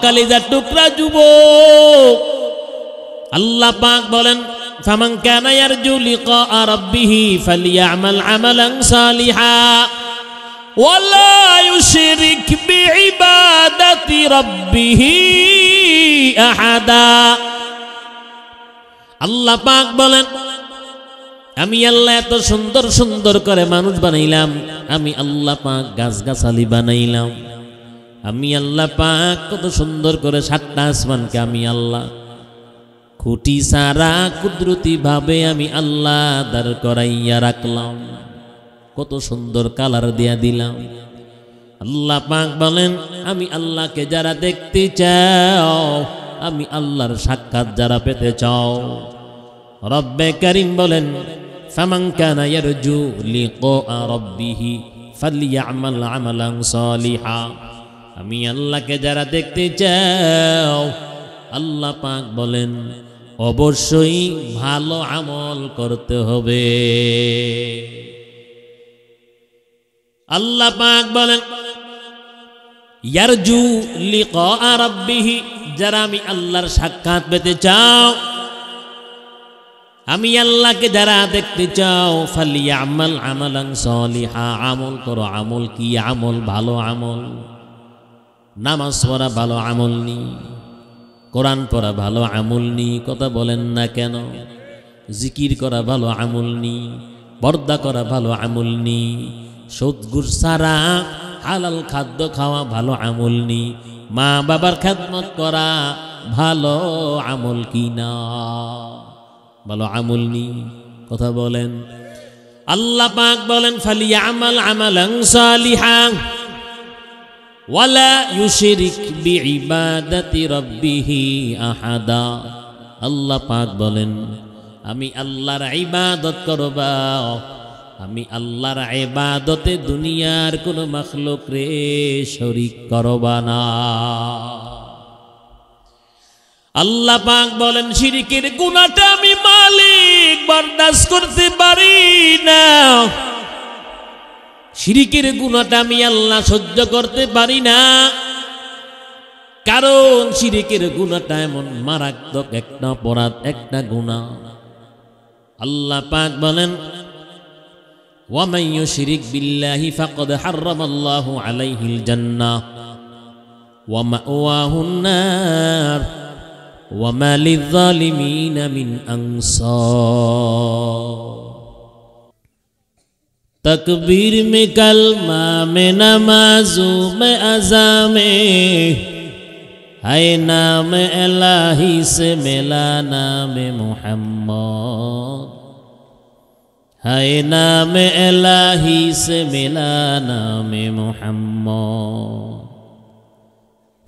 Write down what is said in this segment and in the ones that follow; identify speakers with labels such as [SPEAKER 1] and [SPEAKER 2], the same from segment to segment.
[SPEAKER 1] কলিজার টুকরা যুবক, আল্লাহ পাক বলেন ফামান কানা ইয়ারজু লিকা রাব্বিহি ফালইয়ামাল আমালান সালিহা ওয়ালা ইউশরিক বিইবাদাতি রাব্বিহি আহাদা। আল্লাহ পাক বলেন আমি আল্লাহ এত সুন্দর সুন্দর করে মানুষ বানাইলাম, আমি আল্লাহ পাক গাছগাছালি বানাইলাম, আমি আল্লাহ পাক কত সুন্দর করে সাতটা আসমানকে আমি আল্লাহ খুঁটি সারা কুদরতি ভাবে আমি আল্লাহ দাঁড় করাইয়া রাখলাম, কত সুন্দর কালার দিয়া দিলাম। আল্লাহ পাক বলেন আমি আল্লাহকে যারা দেখতে চাও, আমি আল্লাহর সাক্ষাৎ যারা পেতে চাও, রব্বে কারীম বলেন ফামান কানা ইয়ারজু লিকা রাব্বিহি ফালইয়ামাল আমালান সালিহা। আমি আল্লাহকে যারা দেখতে চাও, আল্লাহ পাক বলেন অবশ্যই ভালো আমল করতে হবে। আল্লাহ পাক বলেন ইয়ারজু লিকা রাব্বিহি, যারা আমি আল্লাহর সাক্ষাৎ পেতে চাও, আমি আল্লাহকে যারা দেখতে চাও, ফালইয়ামাল আমালান সালিহা, আমল করো। আমল কি? আমল ভালো আমল। নামাজ পড়া ভালো আমল নি, কোরআন পড়া ভালো আমল নি, কথা বলেন না কেন? জিকির করা ভালো আমল নি, পর্দা করা ভালো আমল নি, সুদ ঘুষ ছাড়া হালাল খাদ্য খাওয়া ভালো আমল নি, মা বাবার খেদমত করা ভালো আমল কি না? ভালো আমল নি, কথা বলেন। আল্লাহ পাক বলেন ফালিয়ামাল আমালান সালিহা ওয়ালা ইউশরিক বিইবাদাতি রাব্বিহি আহাদা। আল্লাহ পাক বলেন আমি আল্লাহর ইবাদত করবা, আমি আল্লাহর ইবাদতে দুনিয়ার কোন মাখলুক রে শরীক করবা না। আল্লাহ পাক বলেন শিরকের গুনাহটা আমি মালিক বরদাস্ত করতে পারি না, শিরকের গুনাহটা আমি আল্লাহ সহ্য করতে পারি না, কারণ শিরকের গুনাহটা এমন মারাত্মক একটা অপরাধ, একটা গুনাহ। আল্লাহ পাক বলেন ওয়া মান ইউশরিক বিল্লাহি ফাকাদ হারামাল্লাহু আলাইহিল জান্নাহ ওয়া মাওয়াহুন নার ওয়া মা লিয-যালিমিনা মিন আনসার। तकबीर में कलमा में नमाजू में अज़ा में है नाम इलाही से मिला नाम मुहम्मद, है नाम इलाही से मिला नाम मुहम्मद।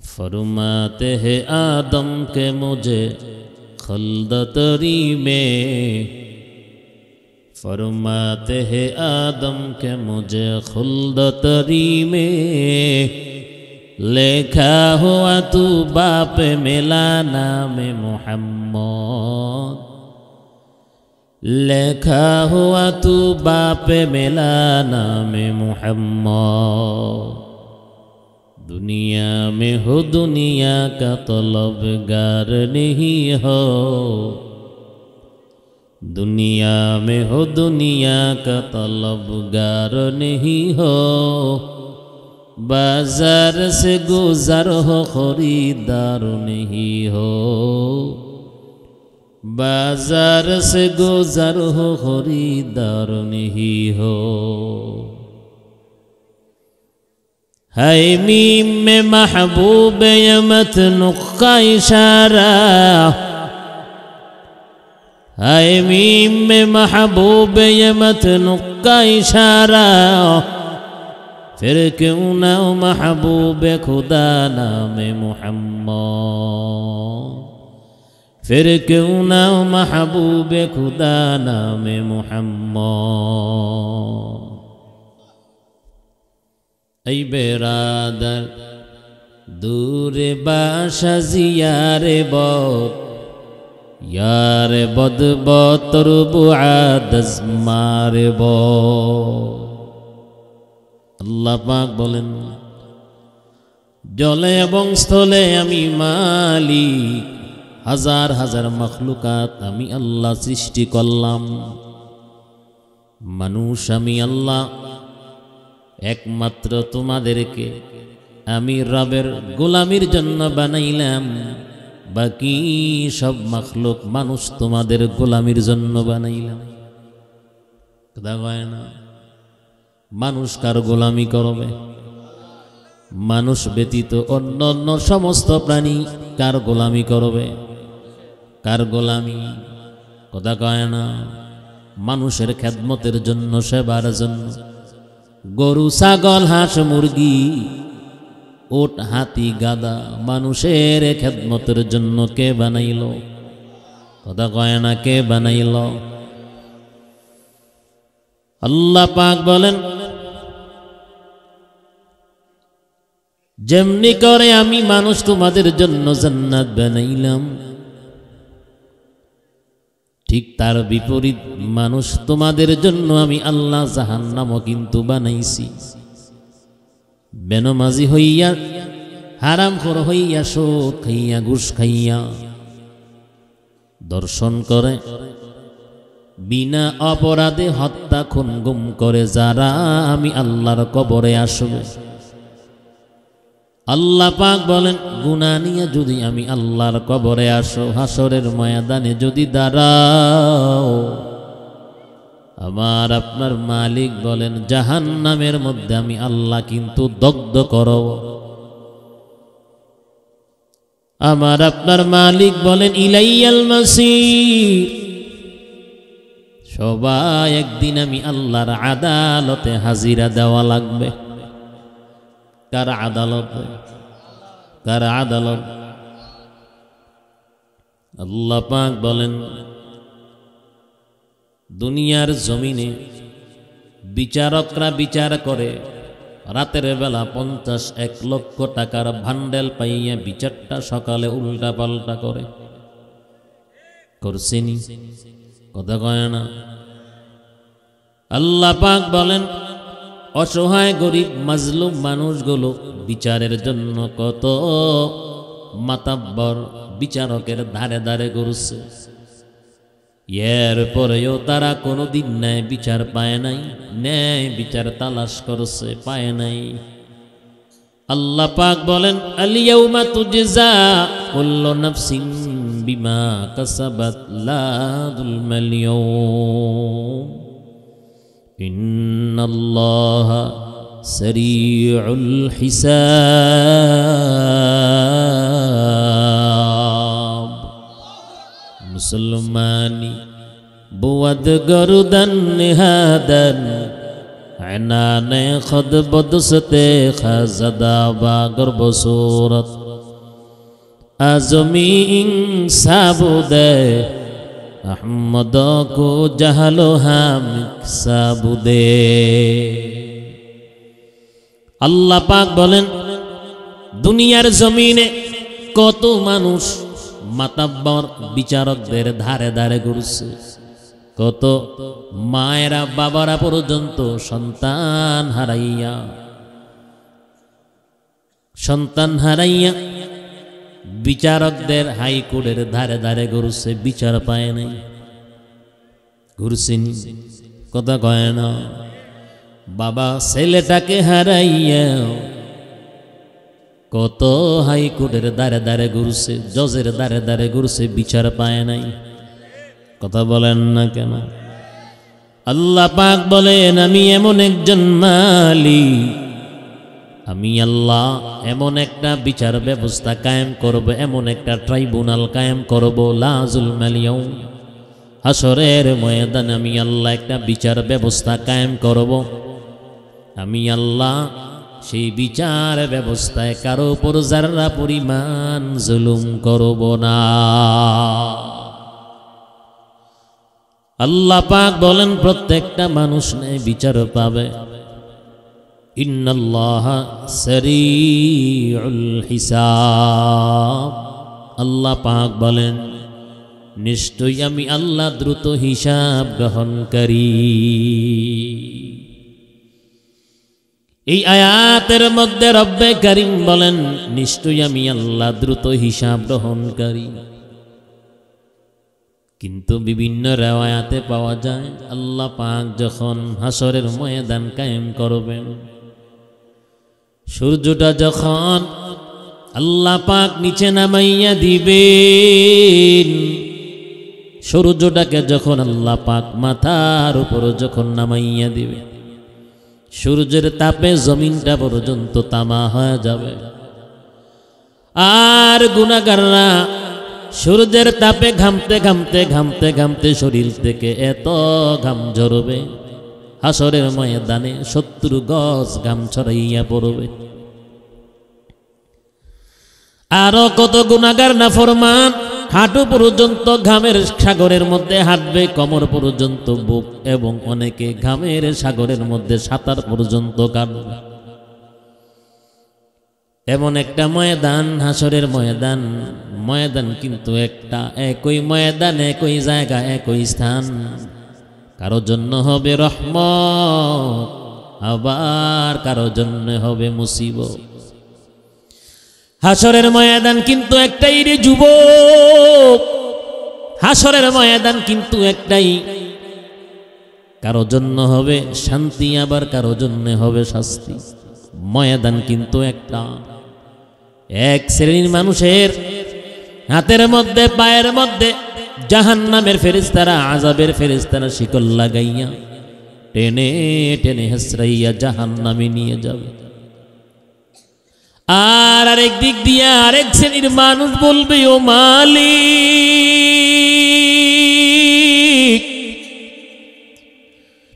[SPEAKER 1] फरमाते हैं आदम के मुझे खल्दतरी में, फरमाते हैं आदम के मुझे खुल्दतरी में, लिखा हुआ तू बाप मिला नाम मुहम्मद, लिखा हुआ तू बाप मिला नाम मुहम्मद। दुनिया में हो दुनिया का तलबगार नहीं हो, दुनिया में हो दुनिया का तलबगार नहीं हो, बाजार से गुजर हो खरीदार नहीं हो, बाजार से गुजर हो खरीदार नहीं हो। है मीम में महबूब यमत नुक्का इशारा, है मीम में महबूब यमत नुक्का इशारा, फिर क्यों ना महबूब खुदा नाम मुहम्मद, फिर क्यों ना महबूब खुदा नाम मुहम्मद। ऐ बेरादर दूर बाशा जियारे बहुत, यार बद बतर बुआदस मारे बो। अल्लाह पाक बोलें জলে এবং স্থলে আমি মালিক, হাজার হাজার মখলুকাত আমি আল্লাহ সৃষ্টি করলাম। মানুষ আমি আল্লাহ একমাত্র তোমাদেরকে আমি রবের গোলামির জন্য বানাইলাম, বাকি সব মখলুক মানুষ তোমাদের গোলামির জন্য বানাইলাম। কথা কয় না? মানুষ কার গোলামি করবে? মানুষ ব্যতীত অন্য অন্য সমস্ত প্রাণী কার গোলামি করবে? কার গোলামি? কথা কয় না? মানুষের খেদমতের জন্য, সেবার জন্য গরু, ছাগল, হাঁস, মুরগি, ওট, হাতি, গাদা মানুষের খেদমতের জন্য কে বানাইল? কথা কয় না? কে বানাইল? আল্লাহ পাক বলেন, যেমনি করে আমি মানুষ তোমাদের জন্য জান্নাত বানাইলাম, ঠিক তার বিপরীত মানুষ তোমাদের জন্য আমি আল্লাহ জাহান্নামও কিন্তু বানাইছি। বেনমাজি হইয়া, হারামখোর হইয়া, সুদ খাইয়া, ঘুষ খাইয়া, দর্শন করে, বিনা অপরাধে হত্যা, খুন, গুম করে যারা আমি আল্লাহর কবরে আসবে, আল্লাহ পাক বলেন গুনাহ নিয়ে যদি আমি আল্লাহর কবরে আসো, হাসরের ময়দানে যদি দাঁড়াও, আমার আপনার মালিক বলেন জাহান্নামের মধ্যে আমি আল্লাহ কিন্তু দগ্ধ করব। আমার আপনার মালিক বলেন ইলাইয়াল মাসির, সবাই একদিন আমি আল্লাহর আদালতে হাজিরা দেওয়া লাগবে। কার আদালত? কার আদালত? আল্লাহ পাক বলেন দুনিয়ার জমিনে বিচারকরা বিচার করে, রাতের বেলা 51 লক্ষ টাকার ভান্ডেল পাইয়া বিচারটা সকালে উল্টা পাল্টা করে। করছেনি? কথা কয় না? আল্লাহ পাক বলেন অসহায় গরিব মাজলুম মানুষগুলো বিচারের জন্য কত মাতাব্বর বিচারকের ধারে ধারে ঘুরছে, এর পরেও তারা কোনোদিন ন্যায় বিচার পায় নাই, ন্যায় বিচার তালাশ করছে, পায় নাই। আল্লাহ পাক বলেন আল-ইয়াউমা তুজজা কুল্লু নাফসিন বিমা কাসাবাত লা যুলমাল ইয়াউম ইন্নাল্লাহা সারিউল হিসাব। মুসলমানি বুয়াদ গরুদান নিহাদান আনানে খদ বদসতে খাজাদা বা গর্ব সুরত আজমি ইনসাবুদে আহমদ কো জাহালো হাম সাবুদে। আল্লাহ পাক বলেন দুনিয়ার জমিনে কত মানুষ মাতাব্বর বিচারকদের ধারে ধারে ঘুরছে, কত মায়েরা বাবারা পর্যন্ত সন্তান হারাইয়া বিচারকদের হাইকোর্টের ধারে ধারে ঘুরছে, বিচার পায় নাই। ঘুরছেনি? কথা কয় না? বাবা ছেলেটাকে হারাইয়া কত হাইকোর্টের দ্বারে দ্বারে ঘুরছে, জজের দ্বারে দ্বারে ঘুরছে, বিচার পায় নাই। কথা বলেন না কেন? আল্লাহ পাক বলেন আমি এমন একজন মালিক, আমি আল্লাহ এমন একটা বিচার ব্যবস্থা কায়েম করব, এমন একটা ট্রাইব্যুনাল কায়েম করব, লা যুলমাল ইয়াউম, হাসরের ময়দানে আমি আল্লাহ একটা বিচার ব্যবস্থা কায়েম করব। আমি আল্লাহ সেই বিচার ব্যবস্থায় কারো উপর যারা পরিমাণ জুলুম করব না। আল্লাহ পাক বলেন প্রত্যেকটা মানুষ ন্যায় বিচার পাবে। ইন্নাল্লাহা সারিউল হিসাব। আল্লাহ পাক বলেন নিশ্চয়ই আমি আল্লাহ দ্রুত হিসাব গ্রহণকারী। এই আয়াতের মধ্যে রব্বে কারীম বলেন, নিশ্চয়ই আমি আল্লাহ দ্রুত হিসাব গ্রহণকারী। কিন্তু বিভিন্ন রিওয়ায়াতে পাওয়া যায় আল্লাহ পাক যখন হাসরের ময়দান কায়েম করবেন, সূর্যটা যখন আল্লাহ পাক নিচে নামাইয়া দিবেন, সূর্যটাকে যখন আল্লাহ পাক মাথার উপর যখন নামাইয়া দিবে, সূর্যের তাপে জমিনটা পর্যন্ত তামা হয়ে যাবে। আর গুনাহগাররা সূর্যের তাপে ঘামতে ঘামতে ঘামতে ঘামতে শরীর থেকে এত ঘাম ঝরবে, হাসরের ময়দানে 70 গজ ঘাম ছড়াইয়া পড়বে। আরো কত গুনাহগার নাফরমান হাঁটু পর্যন্ত ঘামের সাগরের মধ্যে হাঁটবে, কোমর পর্যন্ত বুক, এবং অনেকে ঘামের সাগরের মধ্যে সাঁতার পর্যন্ত কাটবে। এমন একটা ময়দান, হাসরের ময়দান। ময়দান কিন্তু একটা, একই ময়দান, একই জায়গা, একই স্থান। কারো জন্য হবে রহমত, আবার কারো জন্য হবে মুসিবত। হাসরের ময়দান কিন্তু একটাই রে যুবক, হাসরের ময়দান কিন্তু একটাই। কারো জন্য হবে শান্তি, আবার কারো জন্য হবে শাস্তি। ময়দান কিন্তু একটা। এক শ্রেণীর মানুষের হাতের মধ্যে পায়ের মধ্যে জাহান্নামের ফেরেশতারা, আযাবের ফেরেশতারা শিকল লাগাইয়া টেনে টেনে হেসরাইয়া জাহান্নামে নিয়ে যাবে। আর আরেক দিক দিয়া আরেক শ্রেণীর মানুষ বলবে, ও মালিক,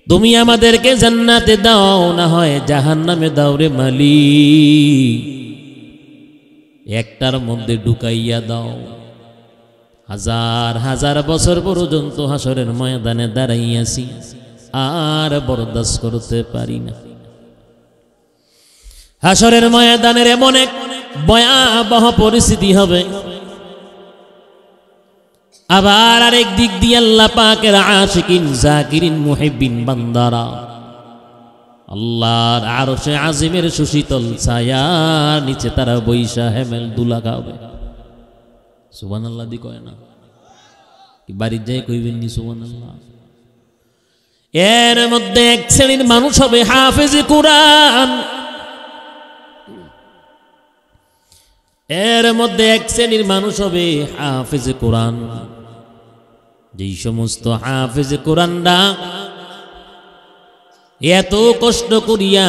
[SPEAKER 1] তুমি আমাদেরকে জান্নাতে দাও, না হয় জাহান্নামে দাও রে মালিক, একটার মধ্যে ঢুকাইয়া দাও। হাজার হাজার বছর পর্যন্ত হাসরের ময়দানে দাঁড়াইয়াছি, আর বরদাস্ত করতে পারি না। হাসরের ময়দানের এমন এক ভয়াবহ পরিস্থিতি হবে। আবার আরেক দিক দিয়ে আল্লাহ পাকের আশিকিন, জাকিরিন, মুহিব্বিন বান্দারা আল্লাহর আরশে আজিমের সুশীতল ছায়ার নিচে তারা বৈশা হেমেল দুলা খাবে। সুবহানাল্লাহ দি কয় না কি? বাড়ির যাই কইবেন নি সুবহানাল্লাহ? এর মধ্যে এক শ্রেণীর মানুষ হবে হাফেজে কোরআন, এর মধ্যে এক শ্রেণীর মানুষ হবে হাফেজে কোরআন। যেই সমস্ত হাফেজে কোরআনরা এত কষ্ট করিয়া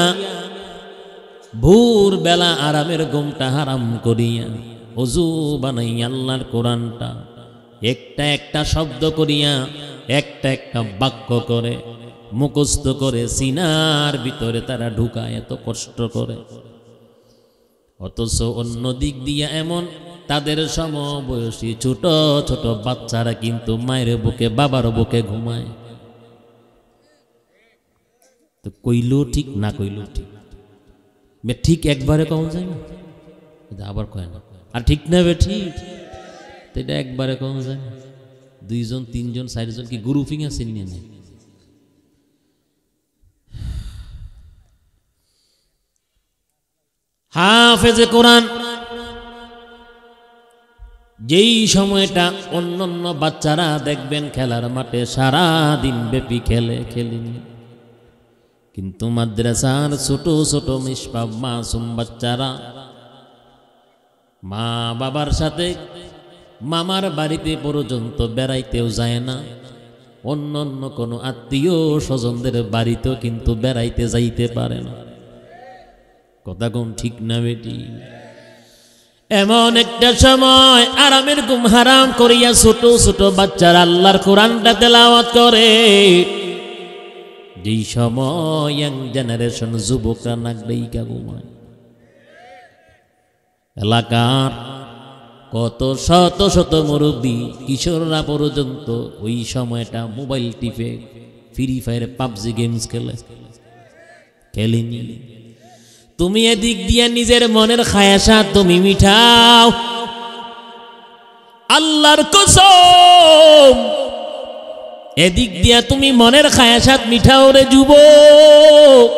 [SPEAKER 1] ভোর বেলা আরামের ঘুমটা হারাম করিয়া ওযু বানাই আল্লাহর কোরআনটা একটা একটা শব্দ করিয়া একটা একটা বাক্য করে মুখস্থ করে সিনার ভিতরে তারা ঢুকায়, এত কষ্ট করে। অথচ অন্য দিক দিয়া এমন তাদের সমবয়সী ছোট ছোট বাচ্চারা কিন্তু মায়ের বুকে, বাবার বুকে ঘুমায়। তো কইলো ঠিক, না কইলো ঠিক, ঠিক একবারে কম যায় না, আবার কয় না আর ঠিক না বে ঠিক, এটা একবারে কম যায় না। 2 জন 3 জন 4 জন কি গ্রুপিং আছে নিয়ে নেয়। হাফেজে কোরআন যেই সময়টা অন্যান্য বাচ্চারা দেখবেন খেলার মাঠে সারা দিন ব্যাপী খেলেনি, কিন্তু মাদ্রাসার ছোট ছোট নিষ্পাপ মাসুম বাচ্চারা মা বাবার সাথে মামার বাড়িতে পর্যন্ত বেড়াইতেও যায় না, অন্য অন্য কোনো আত্মীয় স্বজনদের বাড়িতেও কিন্তু বেড়াইতে যাইতে পারে না। কথা কোন ঠিক না বেটি? এমন একটা সময় আরামের ঘুম হারাম করিয়া ছোট ছোট বাচ্চারা আল্লাহর কোরআনটা তেলাওয়াত করে, যেই সময় ইয়াং জেনারেশন যুবকরা নাক ডাইকা ঘুমায়। এলাকার কত শত শত মুরব্বী কিশোররা পর্যন্ত ওই সময়টা মোবাইল টিপে ফ্রি ফায়ার পাবজি গেমস খেলেনি। তুমি এদিক দিয়া নিজের মনের খায়াশা তুমি মিঠাও, আল্লাহর কসম এদিক দিয়া তুমি মনের খায়াশাত মিঠাও রে যুবক।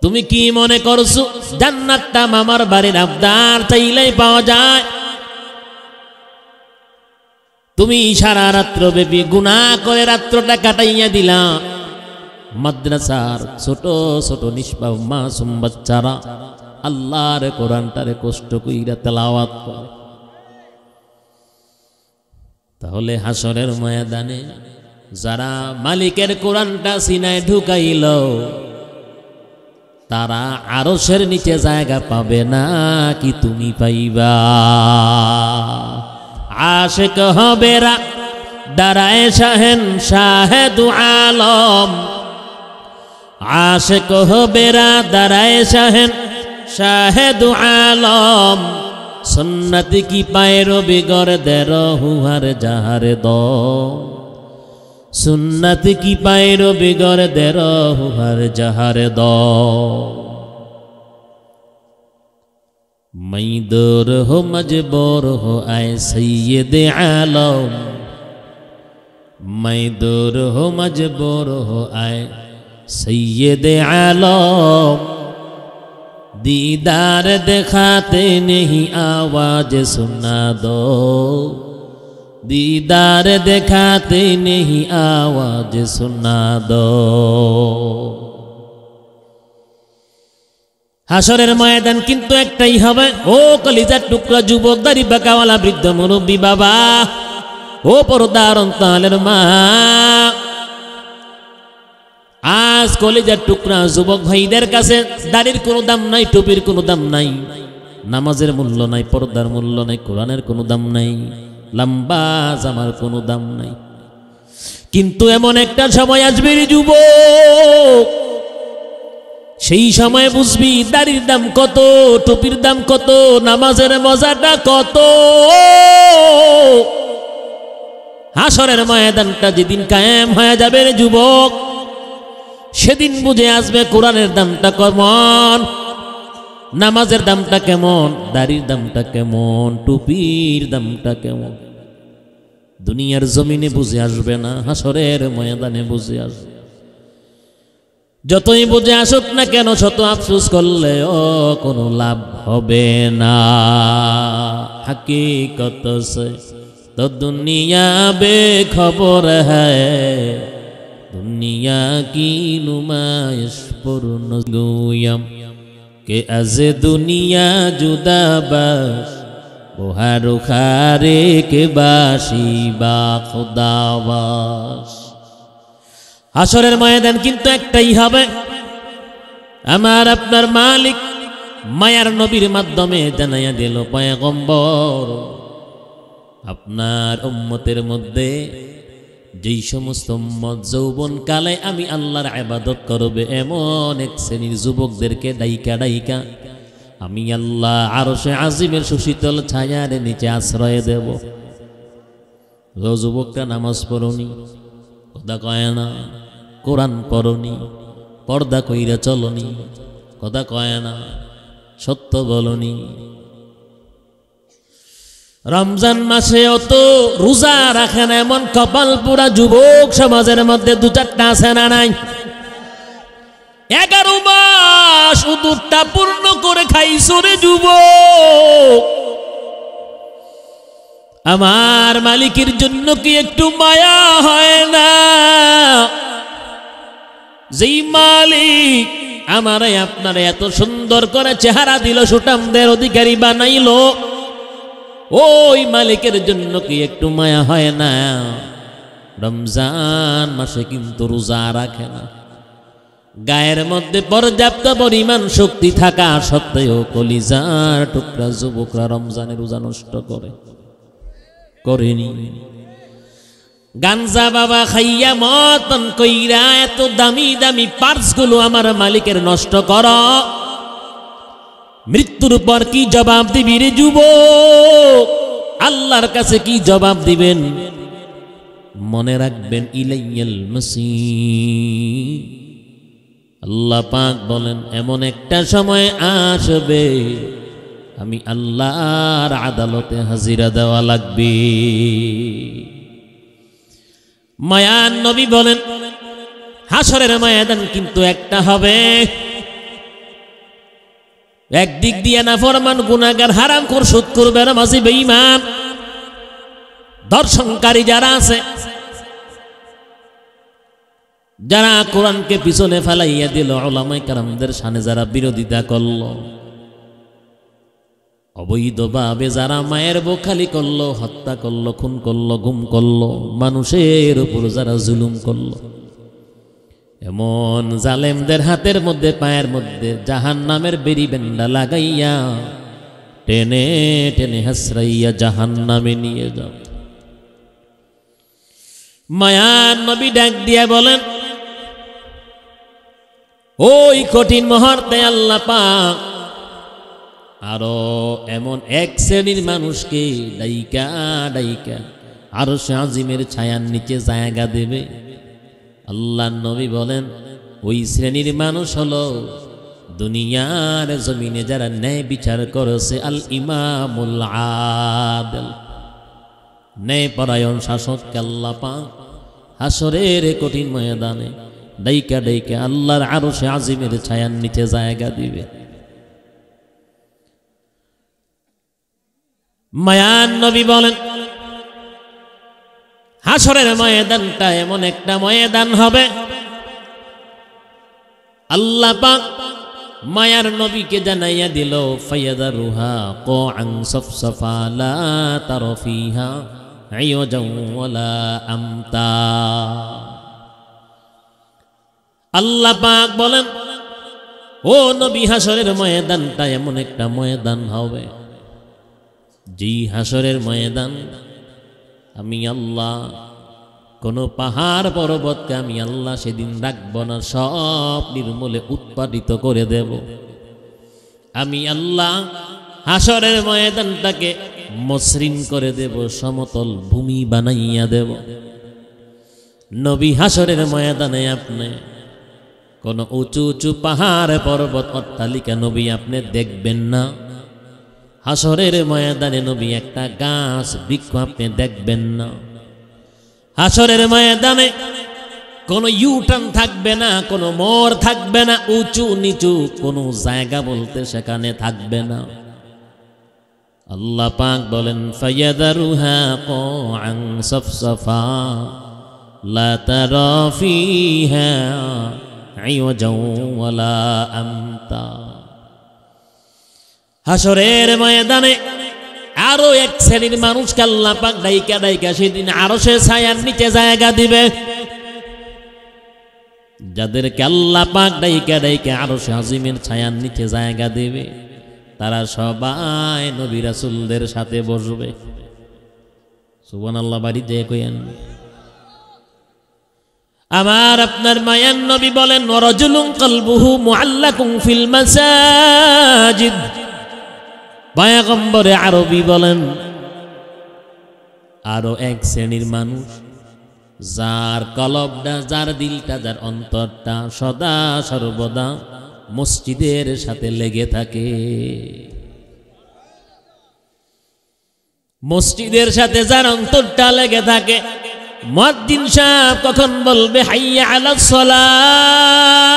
[SPEAKER 1] তুমি কি মনে করছো জান্নাতটা মামার বাড়ির আবদার চাইলেই পাওয়া যায়? তুমি সারা রাত্র ব্যাপী গুনাহ করে রাত্রটা কাটাইয়া দিলা। মাদ্রাসার ছোট ছোট নিষ্পাপ মাসুম বাচ্চারা আল্লাহর কোরআনটারে কষ্ট কইরা তেলাওয়াত করে। তাহলে হাসরের ময়দানে যারা মালিকের কোরআনটা সিনায় ঢুকাইল তারা আরশের নিচে জায়গা পাবে না কি তুমি পাইবা? আশিক হবে রা দারায়ে শাহেন শাহেদু আলম, আশিক হবে রা দারায়ে শাহেন শাহেদু আলম, সুন্নতি কি পায়রো বিগর দের হুহার যাহারে দম, সুন্নতি কি পায়রো বিগর দের হুহার যাহারে দম। मैं दूर हो मजबूर हो आए सैयद आलम, मैं दूर हो मजबूर हो आए सैयद आलम, दीदार दिखाते नहीं आवाज सुना दो, दीदार दिखाते नहीं आवाज सुना दो। হাসরের ময়দান কিন্তু একটাই হবে। ও কলিজার টুকরা যুবক, দাড়ি বাঁকাওয়ালা বৃদ্ধ মুরব্বী বাবা, ও পর্দার অন্তরালের মা, আজ কলিজার টুকরা যুবক ভাইদের কাছে দাড়ির কোনো দাম নাই, টুপির কোনো দাম নাই, নামাজের মূল্য নাই, পর্দার মূল্য নাই, কোরআনের কোনো দাম নাই, লম্বা জামার কোনো দাম নাই। কিন্তু এমন একটা সময় আসবে রে যুবক, সেই সময় বুঝবি দাড়ির দাম কত, টুপির দাম কত, নামাজের মজাটা কত। হাসরের ময়দানটা যেদিন কায়েম হয়ে যাবে রে যুবক, সেদিন বুঝে আসবে কোরআনের দামটা কেমন, নামাজের দামটা কেমন, দাড়ির দামটা কেমন, টুপির দামটা কেমন। দুনিয়ার জমিনে বুঝে আসবে না, হাসরের ময়দানে বুঝে আসবে। যতই বুঝে আসুক না কেন, শত আফসোস করলেও কোনো লাভ হবে না। হकीकत से तो दुनिया बेखबर है, दुनिया की नुमाइश पर नगोयम के अज दुनिया जुदा बस बोहारो खारे के बाशी बा खुदावास। হাসরের ময়দান কিন্তু একটাই হবে। আমার আপনার মালিক মায়ার নবীর মাধ্যমে জানাইয়া দিল, পয়গম্বর আপনার উম্মতের মধ্যে যেই সমস্ত উম্মত যৌবন কালে আমি আল্লাহর ইবাদত করবে এমন এক শ্রেণীর যুবকদেরকে ডাইকা ডাইকা আমি আল্লাহ আরশে আজিমের সুশীতল ছায়ার নিচে আশ্রয় দেব। যুবকটা নামাজ পড়নি, কথা কয় না, কোরআন পড়নি, পর্দা কইরা চলনি, কথা কয় না, সত্য বলনি, রমজান মাসে অত রোজা রাখেন এমন কপাল পুরা যুবক সমাজের মধ্যে দু চারটা আছে না নাই? 11 মাস উদুরটা পূর্ণ করে খাইছো রে যুবক। আমার মালিকের জন্য কি একটু মায়া হয় না? যেই মালিক আমারে আপনারে এত সুন্দর করে চেহারা দিল, সুঠামদের অধিকারী বানাইলো, ওই মালিকের জন্য কি একটু মায়া হয় না? রমজান মাসে কিন্তু রোজা রাখে না, গায়ের মধ্যে পর্যাপ্ত পরিমাণ শক্তি থাকা সত্ত্বেও কলিজার টুকরা যুবকরা রমজানের রোজা নষ্ট করেনি। গাঞ্জা বাবা খাইয়া মতন কইরা এত দামি দামি পার্সগুলো আমার মালিকের নষ্ট কর, মৃত্যুর পর কি জবাব দিবি রে যুবক? আল্লাহর কাছে কি জবাব দিবেন? মনে রাখবেন, ইলাইয়াল মাসির। আল্লাহ পাক বলেন এমন একটা সময় আসবে আমি আল্লাহর আদালতে হাজিরা দেওয়া লাগবে। মায়ান নবী বলেন হাসরের ময়দান কিন্তু একটা হবে। একদিক দিয়ে নাফরমান গুনাহগার হারামখোর সুদখোর বেনামাজি বেঈমান দর্শনকারী যারা আছে, যারা কোরআনকে পিছনে ফেলাইয়া দিল, উলামায়ে কেরামদের শানে যারা বিরোধিতা করল, অবৈধভাবে যারা মায়ের বুক খালি করলো, হত্যা করলো, খুন করলো, গুম করলো, মানুষের উপর যারা জুলুম করলো, এমন জালেমদের হাতের মধ্যে পায়ের মধ্যে জাহান্নামের বেরি বেন্ডা লাগাইয়া টেনে টেনে হাসরাইয়া জাহান্নামে নিয়ে যাও। মায়ার নবী ডাক দিয়া বলেন, ওই কঠিন মুহূর্তে আল্লাহ পাক আরো এমন এক শ্রেণীর মানুষকে ডাইকা ডাইকা আরশে আজিমের ছায়ার নিচে জায়গা দেবে। আল্লাহ নবী বলেন, ওই শ্রেণীর মানুষ হলো দুনিয়ার জমিনে যারা ন্যায় বিচার করেছে, আল ইমামুল আদিল, ন্যায় পরায়ণ শাসককে আল্লাহ পাক হাসরের কঠিন ময়দানে ডাইকা ডাইকা আল্লাহর আরশে আজিমের ছায়ার নিচে জায়গা দিবে। মায়ান নবী বলেন, হাসরের ময়দানটা এমন একটা ময়দান হবে, আল্লাহ পাক মায়ার নবীকে জানাইয়া দিল, ফায়াদারুহা ক্বাআন সাফসাফা লা তারা ফিহা আইওয়াজান ওয়ালা আমতা। আল্লাহ পাক বলেন, ও নবী, হাসরের ময়দানটা এমন একটা ময়দান হবে, যেই হাসরের ময়দান আমি আল্লাহ কোন পাহাড় পর্বতকে আমি আল্লাহ সেদিন রাখব না, সব নির্মূলে উৎপাদিত করে দেব। আমি আল্লাহ হাসরের ময়দানটাকে মসৃণ করে দেব, সমতল ভূমি বানাইয়া দেব। নবী, হাসরের ময়দানে আপনি কোন উঁচু উঁচু পাহাড় পর্বত অট্টালিকা নবী আপনি দেখবেন না। হাসরের ময়দানে নবী একটা গাছ বৃক্ষ আপনি দেখবেন না। হাসরের ময়দানে কোনো ইউটার্ন থাকবে না, কোনো মোড় থাকবে না, উঁচু নিচু কোনো জায়গা বলতে সেখানে থাকবে না। আল্লাহ পাক বলেন, ফায়াদারুহা ক্বাআন সাফসাফা লা তারা ফিহা আইওয়াজান ওয়ালা আমতা। হাসরের ময়দানে আরো এক শ্রেণীর মানুষকে আল্লাহ পাক ডাইকা ডাইকা সেদিন আরশের ছায়ার নিচে জায়গা দিবে, যাদেরকে আল্লাহ পাক ডাইকা ডাইকা আরশে আজিমের ছায়ার নিচে জায়গা দেবে। তারা সবাই নবী রাসূলদের সাথে বসবে। সুবহানাল্লাহ, বাড়ি যেয়ে কইেন। আমার আপনার মায়ান নবী বলেন, রাজুলুন কলবুহু মুআল্লাকুন ফিল মাসাজিদ। পয়গম্বরে আরবি বলেন, আরো এক শ্রেণীর মানুষ, যার কলবটা, যার দিলটা, যার অন্তরটা সদা সর্বদা মসজিদের সাথে লেগে থাকে। মসজিদের সাথে যার অন্তরটা লেগে থাকে, মুয়াজ্জিন সাহেব কখন বলবে হাইয়া আলাস সালাহ,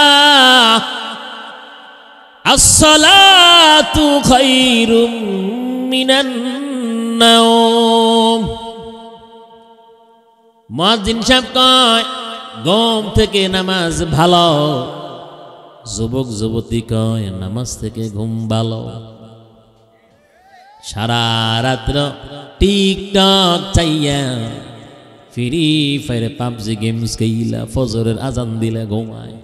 [SPEAKER 1] আসসালাতু খায়রুম মিনান নাওম। মুয়াজ্জিন সাহেব কয় ঘুম থেকে নামাজ ভালো, যুবক যুবতী কয় নামাজ থেকে ঘুম ভালো। সারা রাত্র টিকটক চাইয়া, ফ্রি ফায়ার, পাবজি গেমস খেইলা, ফজরের আজান দিলে ঘুমায়।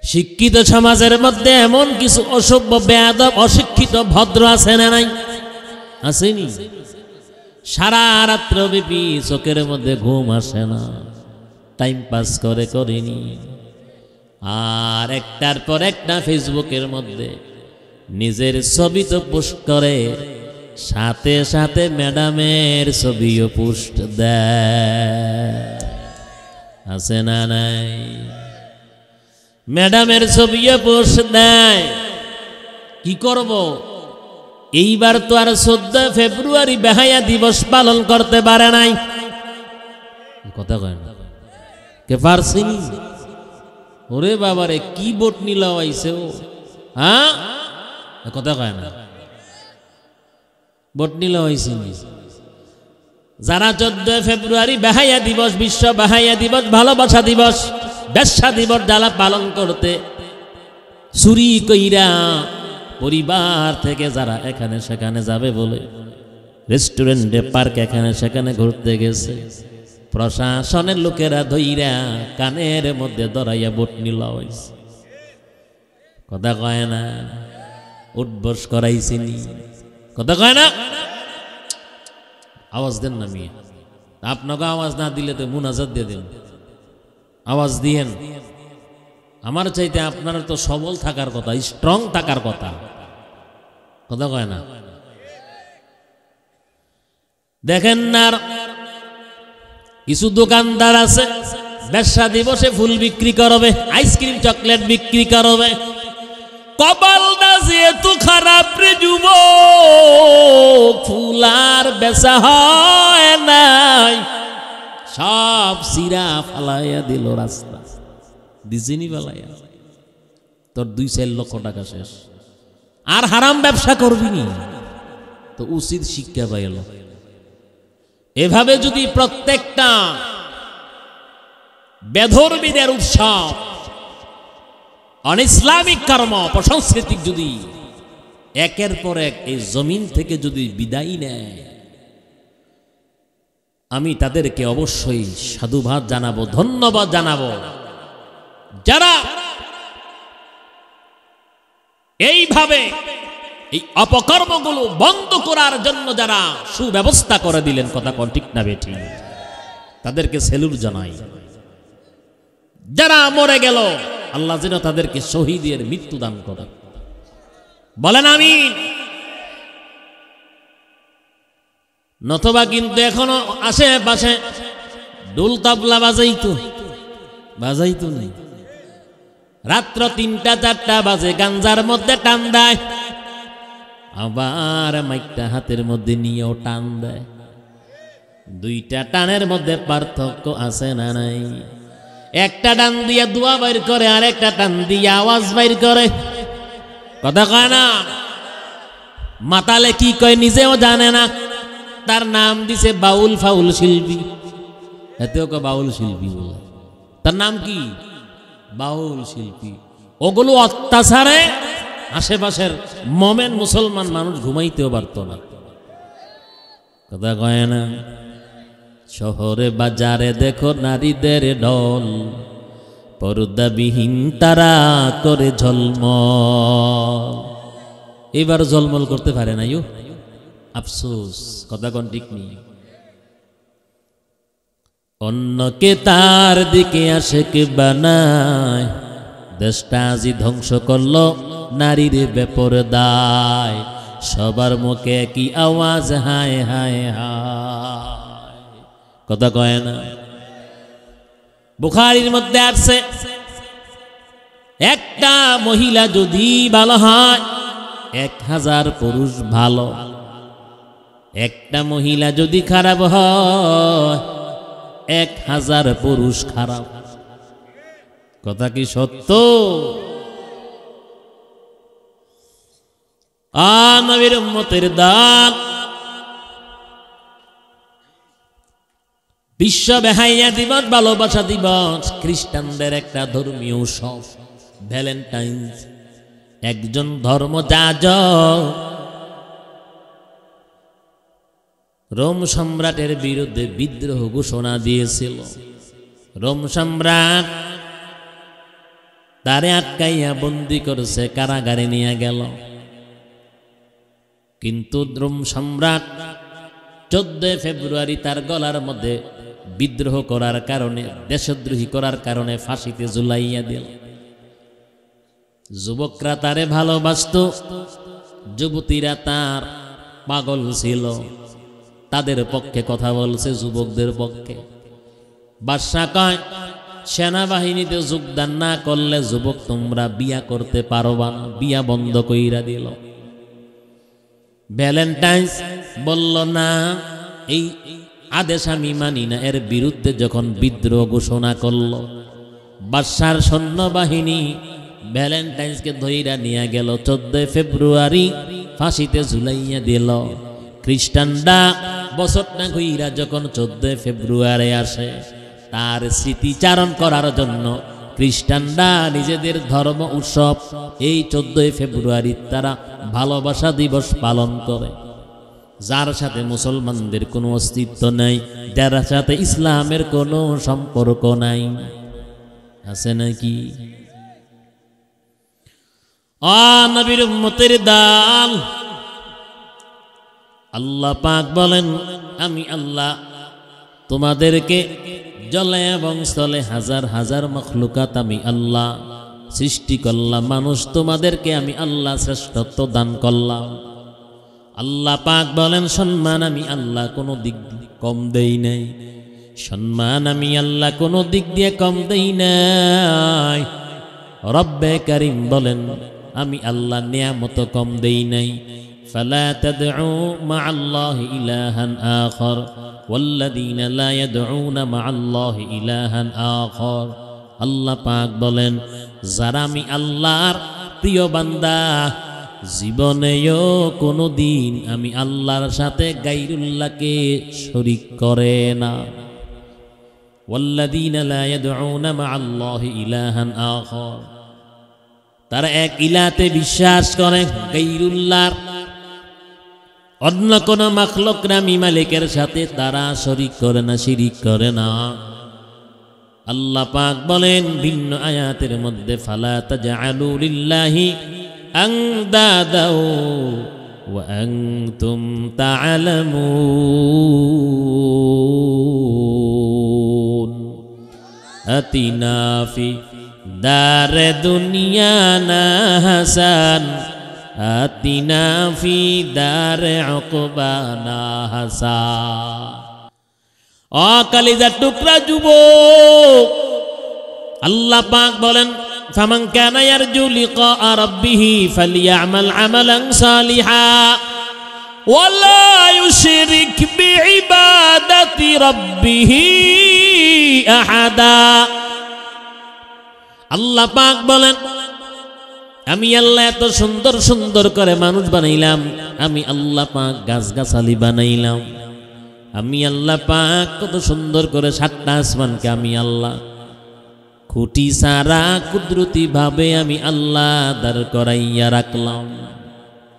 [SPEAKER 1] শিক্ষিত সমাজের মধ্যে এমন কিছু অসভ্য, বেয়াদব, অশিক্ষিত ভদ্র আছে না নাই? আসেনি? সারা রাত্র ব্যাপী চোখের মধ্যে ঘুম আসে না, টাইম পাস করে করেনি, আর একটার পর একটা ফেসবুকের মধ্যে নিজের ছবি তো পোস্ট করে, সাথে সাথে ম্যাডামের ছবিও পোস্ট দেয়। আছে না নাই? ম্যাডামের ছবিও পোস্ট দেয়। কি করব? এইবার তো আর 14 ফেব্রুয়ারি বেহায়া দিবস পালন করতে পারে নাই। কথা কয় না কে পারছিনি? ওরে বাবারে, কি বোট নিলাও আইছে ও। হ্যাঁ কথা কয় না, ভোট নিলে হয়েছে। যারা 14 ফেব্রুয়ারি বেহায়া দিবস, বিশ্ব বেহায়া দিবস, ভালোবাসা দিবস, বেশ্যা দিবস যারা পালন করতে চুরি কইরা পরিবার থেকে যারা এখানে সেখানে যাবে বলে রেস্টুরেন্টে, পার্ক, এখানে সেখানে ঘুরতে গেছে, প্রশাসনের লোকেরা ধইরা কানের মধ্যে ধরাইয়া ভোট নিল হয়েছে। কথা কয় না, উঠবস করাইছিনি, কথা কয় না। আওয়াজ দেন না মিয়া, আপনাকে আওয়াজ না দিলে তো মুনাজাত দিয়ে দেন, আওয়াজ দিয়েন। আমার চাইতে আপনার তো সবল থাকার কথা, স্ট্রং থাকার কথা, কথা কয় না। দেখেন না কিছু দোকানদার আছে ব্যবসা দিবসে ফুল বিক্রি করবে, আইসক্রিম চকলেট বিক্রি করবে। কপালটা যেহেতু খারাপ রে যুবক, ফুল আর বেচা হয় নাই, সব সিরা ফালাইয়া দিল রাস্তা, দিজিনি ফালাইয়া। তোর 2-4 লক্ষ টাকা শেষ, আর হারাম ব্যবসা করবি নি তো উচিত শিক্ষা পাইল। এভাবে যদি প্রত্যেকটা বেধর্মীদের উৎসব, অনইসলামিক কর্ম, অপসংস্কৃতিক যদি একের পর এক এই জমিন থেকে যদি বিদায় নেয়, আমি তাদেরকে অবশ্যই সাধুবাদ জানাবো, ধন্যবাদ জানাবো। যারা এইভাবে এই অপকর্মগুলো বন্ধ করার জন্য যারা সুব্যবস্থা করে দিলেন, কথা কোন ঠিক না বেঠিক, তাদেরকে সেলুট জানাই। যারা মরে গেল আল্লাহ যেন তাদেরকে শহীদের মৃত্যু দান করে, বলেন আমিন। নতবা কিন্তু এখনো আশেপাশে ডোল তাবলা বাজাইতো নেই, রাত্র 3টা-4টা বাজে গাঞ্জার মধ্যে টান দেয়, আবার মাইকটা হাতের মধ্যে নিয়েও টান দেয়। 2টা টানের মধ্যে পার্থক্য আছে না নাই? একটা টান দিয়া দোয়া বাইর করে, আর একটা টান দিয়া আওয়াজ বাইর করে, কথা কয় না। মাতালে কি কয় নিজেও জানে না, তার নাম দিছে বাউল ফাউল শিল্পী, এতেও কয় বাউল শিল্পী বলে। তার নাম কি? বাউল শিল্পী। ওগুলো অত্যাচারে আশেপাশের মোমেন মুসলমান মানুষ ঘুমাইতেও পারত না, কথা কয় না। শহরে বাজারে দেখো নারীদের ঢল, পর্দাবিহীন তারা করে ঝলমল। এবার ঝলমল করতে পারে না, আফসোস, কথা কোন ঠিক নেই। অন্যকে তার দিকে আশেক বানায়, দেশটা আজি ধ্বংস করলো নারীর বেপরদায়, সবার মুখে কি আওয়াজ, হায় হায় হায়, কথা কয় না। বুখারীর মধ্যে আসছে, একটা মহিলা যদি ভালো হয় 1000 পুরুষ ভালো, একটা মহিলা যদি খারাপ হয় 1000 পুরুষ খারাপ। কথা কি সত্য? নবীর উম্মতের দান, বিশ্ব বেহায়া দিবস, ভালোবাসা দিবস, খ্রিস্টানদের একটা ধর্মীয় উৎসব ভ্যালেন্টাইন্স। একজন ধর্মযাজক রোম সম্রাটের বিরুদ্ধে বিদ্রোহ ঘোষণা দিয়েছিল। রোম সম্রাট তারে আটকাইয়া বন্দি করেছে, কারাগারে নিয়ে গেল। কিন্তু রোম সম্রাট 14 ফেব্রুয়ারি তার গলার মধ্যে বিদ্রোহ করার কারণে, দেশদ্রোহী করার কারণে ফাঁসিতে ঝুলাইয়া দিল। যুবকরা তারে ভালোবাসত, যুবতীরা তার পাগল ছিল। তাদের পক্ষে কথা বলছে, যুবকদের পক্ষে। বাদশা কয়, সেনাবাহিনীতে যোগদান না করলে যুবক তোমরা বিয়া করতে পারবা না, বিয়া বন্ধ কইরা দিল। ভ্যালেন্টাইন্স বলল না, এই আদেশ আমি মানি না। এর বিরুদ্ধে যখন বিদ্রোহ ঘোষণা করল, বাদশার সৈন্যবাহিনী ভ্যালেন্টাইন্সকে ধইরা নিয়ে গেল 14 ফেব্রুয়ারি ফাঁসিতে ঝুলাইয়া দিল। খ্রিস্টানরা বছরটা ঘুইরা যখন 14 ফেব্রুয়ারি আসে তার স্মৃতিচারণ করার জন্য খ্রিস্টানরা নিজেদের ধর্ম উৎসব এই 14 ফেব্রুয়ারি তারা ভালোবাসা দিবস পালন করে। যার সাথে মুসলমানদের কোনো অস্তিত্ব নাই, যার সাথে ইসলামের কোনো সম্পর্ক নাই, আছে নাকি? নবীর উম্মতের দাল আল্লাহ পাক বলেন, আমি আল্লাহ তোমাদেরকে জলে এবং স্থলে হাজার হাজার মখলুকাত আমি আল্লাহ সৃষ্টি করলাম। মানুষ তোমাদেরকে আমি আল্লাহ শ্রেষ্ঠত্ব দান করলাম। আল্লাহ পাক বলেন, সম্মান আমি আল্লাহ কোনো দিক কম দেই নাই, সম্মান আমি আল্লাহ কোনো দিক দিয়ে কম দেই নাই। রব্বে কারীম বলেন, আমি আল্লাহ নিয়ামত কম দেই নাই। ফালা তাদউ মা'আল্লাহি ইলাহান আখার ওয়াল্লাযীনা লা ইয়াদউনা মা'আল্লাহি ইলাহান আখার। আল্লাহ পাক বলেন, যারা আমি আল্লাহর প্রিয় বান্দা জীবনেও কোনো দিন আমি আল্লাহর সাথে গায়রুল্লাহকে শরীক করে না। ওয়াল্লাযীনা লা ইয়াদউনা মা'আল্লাহি ইলাহান আখার, তারা এক ইলাতে বিশ্বাস করে, গায়রুল্লাহর অন্য কোন মাখলুকরা আমি মালিকের সাথে তারা শরীক করে না, শিরিক করে না। আল্লাহ পাক বলেন ভিন্ন আয়াতের মধ্যে, ফালা তাজআলু লিল্লাহি আনদাদা ওয়া আনতুম তা'লামুন আতিনা ফি দারে দুনিয়া না হাসান আতিনা ফি দারে উকবানা হাসান। ও কলিজার টুকরা যুবক, আল্লাহ পাক বলেন, ফামান কানা ইয়ারজু লিকা রাব্বিহি ফালইয়ামাল আমালান সালিহা ওয়ালা ইউশরিক বিইবাদাতি রাব্বিহি আহাদা। আল্লাহ পাক বলেন, আমি আল্লাহ এত সুন্দর সুন্দর করে মানুষ বানাইলাম, আমি আল্লাহ পাক গাছগাছালি বানাইলাম, আমি আল্লাহ পাক কত সুন্দর করে 7টা আসমানকে আমি আল্লাহ খুঁটি সারা কুদরতি ভাবে আমি আল্লাহ দাঁড় করাইয়া রাখলাম,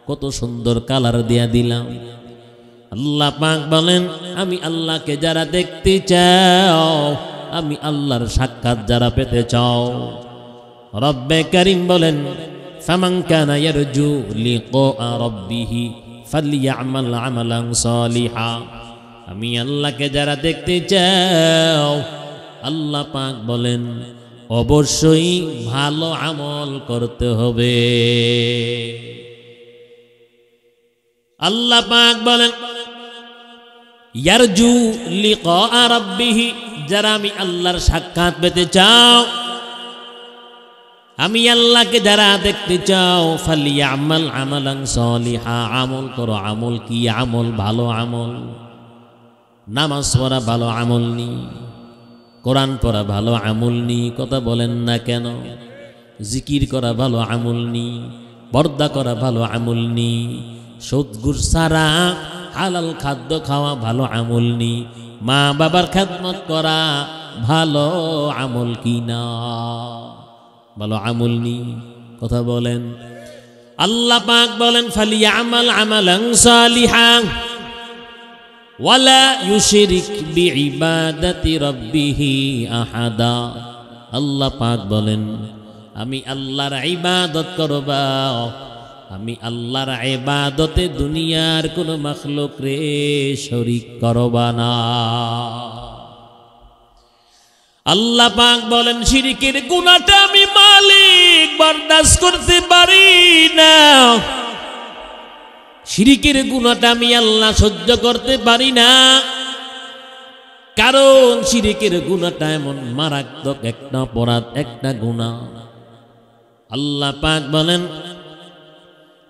[SPEAKER 1] কত সুন্দর কালার দিয়া দিলাম। আল্লাহ পাক বলেন, আমি আল্লাহকে যারা দেখতে চাও, আমি আল্লাহর সাক্ষাৎ যারা পেতে চাও, রব্বে কারীম বলেন, ফামান কানা ইয়ারজু লিকা রাব্বিহি ফালইয়ামাল আমালান সালিহা। আমি আল্লাহকে যারা দেখতে চাও, আল্লাহ পাক বলেন অবশ্যই ভালো আমল করতে হবে। আল্লাহ পাক বলেন, ইয়ারজু লিকা রাব্বিহি, যারা আমি আল্লাহর সাক্ষাৎ পেতে চাও, আমি আল্লাহকে যারা দেখতে চাও, ফালিয়ামাল আমালান সালিহা, আমল করো। আমল কি? আমল ভালো আমল। নামাজ পড়া ভালো আমল নি, কোরআন পড়া ভালো আমল নি, কথা বলেন না কেন? জিকির করা ভালো আমল নি, পর্দা করা ভালো আমল নি, সুদ ঘুষ ছাড়া হালাল খাদ্য খাওয়া ভালো আমল নি, মা বাবার খেদমত করা ভালো আমল কি না? ভালো আমল নি, কথা বলেন। আল্লাহ পাক বলেন, ফালিয়ামাল আমালান সালিহান ওয়ালা ইউশরিক বিইবাদাতি রাব্বিহি আহাদা। আল্লাহ পাক বলেন, আমি আল্লাহর ইবাদত করবা, আমি আল্লাহর ইবাদতে দুনিয়ার কোন মাখলুক রে শরীক করবা না। আল্লাহ পাক বলেন, শিরকের গুনাহটা আমি মালিক বরদাস্ত করতে পারি না, শিরকের গুনাহটা আমি আল্লাহ সহ্য করতে পারি না, কারণ শিরকের গুনাহটা এমন মারাত্মক একটা অপরাধ, একটা গুনাহ। আল্লাহ পাক বলেন,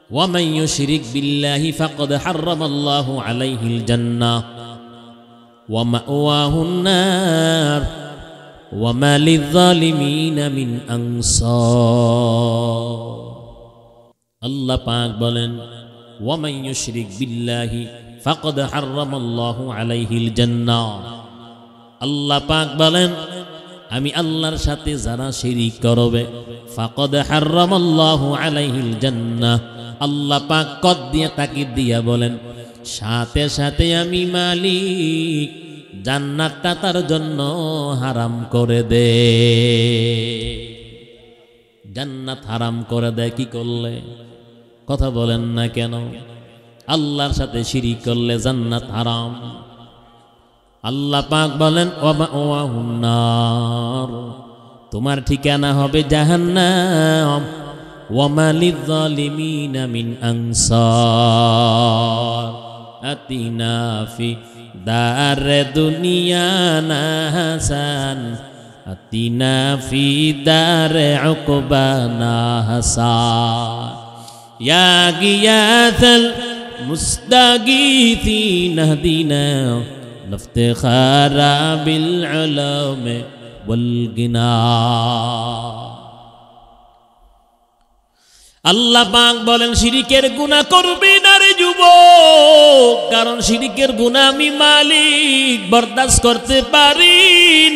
[SPEAKER 1] ওয়া মান ইউশরিক বিল্লাহি ফাকাদ হারামাল্লাহু আলাইহিল জান্নাহ ওয়া মাওয়াহুন নার ওয়া মা লিয-যালিমিনা মিন আনসার। আল্লাহ পাক বলেন ওয়া মান ইউশরিক বিল্লাহি ফাকাদ হারামাল্লাহু আলাইহিল জান্নাহ। আল্লাহ পাক বলেন আমি আল্লাহর সাথে যারা শিরিক করবে ফাকাদ হারামাল্লাহু আলাইহিল জান্নাহ। আল্লাহ পাক কদ দিয়ে তাকিদ দিয়া বলেন সাথে সাথে আমি মালিক জান্নাতটা তার জন্য হারাম করে দে। জান্নাত হারাম করে দেয় কি করলে? কথা বলেন না কেন? আল্লাহর সাথে শিরিক করলে জান্নাত হারাম। আল্লাহ পাক বলেন ওয়া মাওয়াহুন নার, তোমার ঠিকানা হবে জাহান্নাম। ওয়া মা লিয-যালিমিনা মিন আনসার। আতিনা ফি দারে দুনিয়া না হাসান, আতিনা ফি দারে উকবানা হাসান। ইয়া গিয়াসাল মুস্তাগীথিন হদিনা লিফতিখারা বিল উলুমি ওয়াল গিনা। আল্লাহ পাক বলেন শিরিকের গুনাহ করবি না রে যুবক, কারণ শিরিকের গুনাহ আমি মালিক বরদাস্ত করতে পারি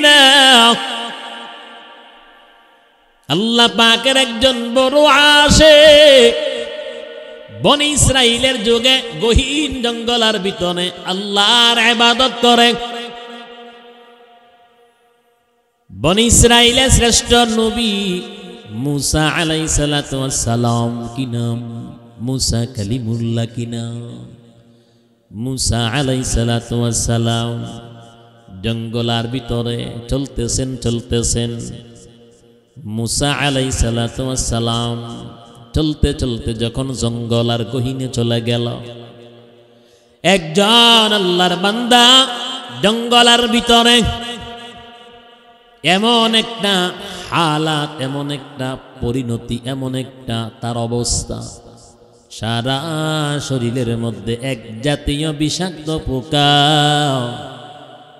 [SPEAKER 1] না। আল্লাহ পাকের একজন বড় আশিক বনি ইসরাইলের যুগে গহীন জঙ্গলের ভিতরে আল্লাহর ইবাদত করে। বনি ইসরাইলের শ্রেষ্ঠ নবী মুসা আলাইহিস সালাতু ওয়াস সালাম, কি নাম? মুসা কালিমুল্লাহ, কি নাম? মুসা আলাইহিস সালাতু ওয়াস সালাম জঙ্গলের ভিতরে চলতেছেন। মুসা আলাইহিস সালাতু ওয়াস সালাম চলতে চলতে যখন জঙ্গল আর গহীনে চলে গেল, একজন আল্লাহর বান্দা জঙ্গলের ভিতরে এমন একটা হালাত, এমন একটা পরিণতি, এমন একটা তার অবস্থা, সারা শরীরের মধ্যে এক জাতীয় বিষাক্ত পোকা,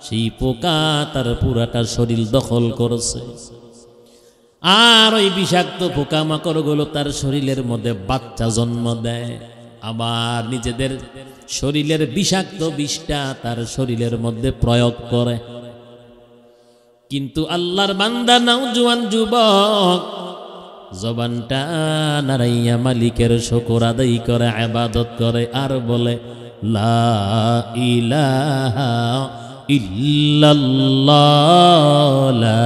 [SPEAKER 1] সেই পোকা তার পুরাটা শরীর দখল করেছে। আর ওই বিষাক্ত পোকামাকড়গুলো তার শরীরের মধ্যে বাচ্চা জন্ম দেয়, আবার নিজেদের শরীরের বিষাক্ত বিষটা তার শরীরের মধ্যে প্রয়োগ করে। কিন্তু আল্লাহর বান্দা নওজোয়ান যুবক জবানটা নাড়াইয়া মালিকের শুকর আদায় করে, ইবাদত করে, আর বলে লা ইলাহা ইল্লাল্লাহ, লা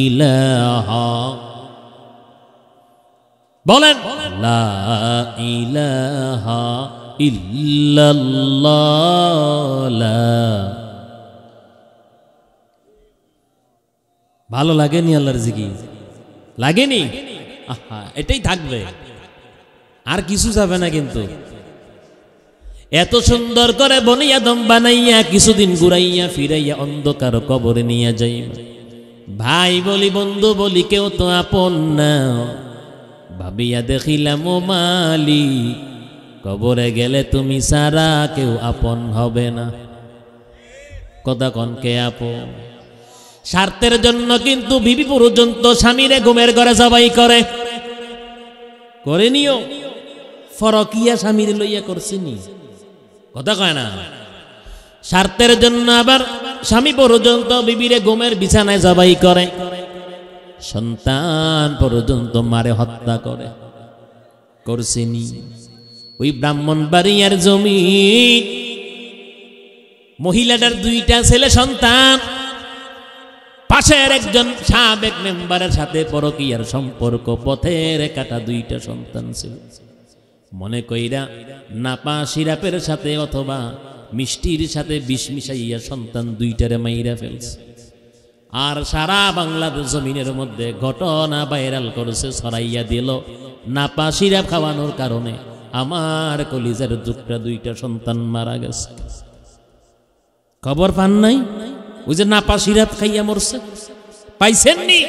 [SPEAKER 1] ইলাহা, বলেন লা ইলাহা ইল্লাল্লাহ। ভালো লাগেনি আল্লাহর জিকির? লাগেনি? আহা, এটাই থাকবে, আর কিছু যাবে না। কিন্তু এত সুন্দর করে বনি আদম বানাইয়া কিছুদিন ঘুরাইয়া ফিরাইয়া অন্ধকার কবরে নিয়ে যাইবা। ভাই বলি, বন্ধু বলি, কেউ তো আপন না। ভাবিয়া দেখিলাম ও মালিক, কবরে গেলে তুমি সারা কেউ আপন হবে না। কথা কন, কে আপন? স্বার্থের জন্য কিন্তু বিবি পর্যন্ত স্বামীরে ঘুমের ঘরে জবাই করে নিও। ফরকিয়া স্বামীরে লইয়া করছিনি, কথা কয় না। স্বার্থের জন্য আবার স্বামী পর্যন্ত বিবিরে ঘুমের বিছানায় জবাই করে, সন্তান পর্যন্ত মারে হত্যা করছিনি। ওই ব্রাহ্মণবাড়িয়ার জমিন, মহিলাটার দুইটা ছেলে সন্তান, পাশের একজন সাবেক মেম্বারের সাথে পরকীয়ার সম্পর্ক, পথের কাটা দুইটা সন্তান ছিল। মনে কইরা নাপা সিরাপের সাথে অথবা মিষ্টির সাথে বিষ মিশাইয়া সন্তান দুইটারে মাইরা ফেলছে। আর সারা বাংলাদেশ জমিনের মধ্যে ঘটনা ভাইরাল করেছে, ছড়াইয়া দিল। নাপা সিরাপ খাওয়ানোর কারণে আমার কলিজার টুকরা দুইটা সন্তান মারা গেছে। খবর পান নাই? ওই যে নাপা সিরাপ খাইয়া মরছে, পাইছেননি?